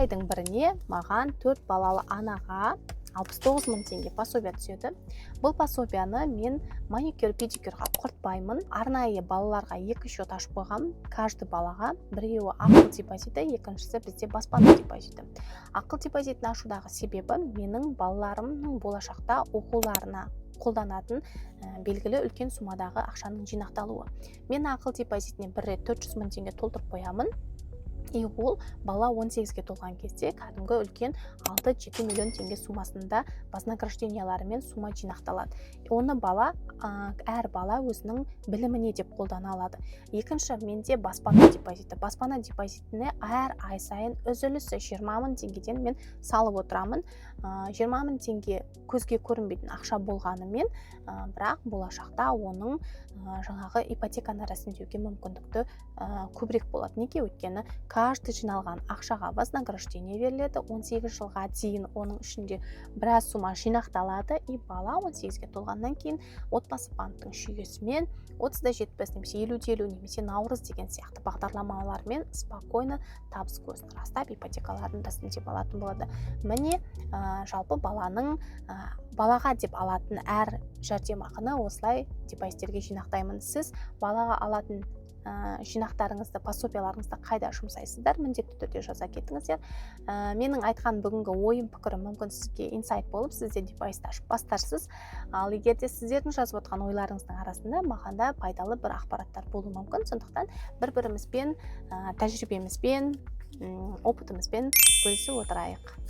айдың біріне маған 4 балалы анаға 69 мың теңге пособия түседі. Бұл пособияны мен маникюр, педикюрға құртпаймын. Арнайы балаларға 2 счет ашып қойғам. Каждый балаға біреуі ақыл депозиті, екіншісі бізде баспана депозиті. Ақыл депозитін ашудағы себебі менің балаларымның болашақта оқуларына қолданатын белгілі үлкен сумадағы ақшаның жинақталуы. Мен ақыл депозитіне бір рет 400 мың теңге толтырып қоямын. И ол бала 18-ге толған кезде кәдімгі үлкен 6-7 миллион теңге сумасында вознагражденияларымен сума жинақталады. Оны әр бала өзінің біліміне деп қолдана алады. Екінші, менде баспана депозиті. Баспана депозитіне әр ай сайын үзілісі 20 мың теңгеден мен салып отырамын. 20 мың теңге көзге көрінбейтін ақша болғанымен, бірақ болашақта оның жаңағы ипотеканы рәсімдеуге мүмкіндікті көбірек болады. Неге? Өйткені каждый жиналған ақшаға вознаграждение беріледі. 18 жылға дейін оның ішінде біраз сума жинақталады. И бала 18-ге толғаннан кейін отбасы банктың жүйесімен 30-70 немесе 50-50 немесе наурыз деген сияқты бағдарламалармен спокойно табыс көзін растап ипотекаларын рәсімдеп алатын болады. Міне жалпы балаға деп алатын әр жәрдемақыны осылай депозиттерге жинақтаймын. Сіз балаға алатын жинақтарыңызды, пособияларыңызды қайда жұмсайсыздар, міндетті түрде жаза кетіңіздер. Менің айтқан бүгінгі ойым, пікірім мүмкін сізге инсайт болып, сізде депозит ашып бастарсыз. Ал егер де сіздердің жазып отқан ойларыңыздың арасында маған да пайдалы бір ақпараттар болуы мүмкін. Сондықтан бір-бірімізбен, тәжірибемізбен, опытымызбен бөлісіп отырайық.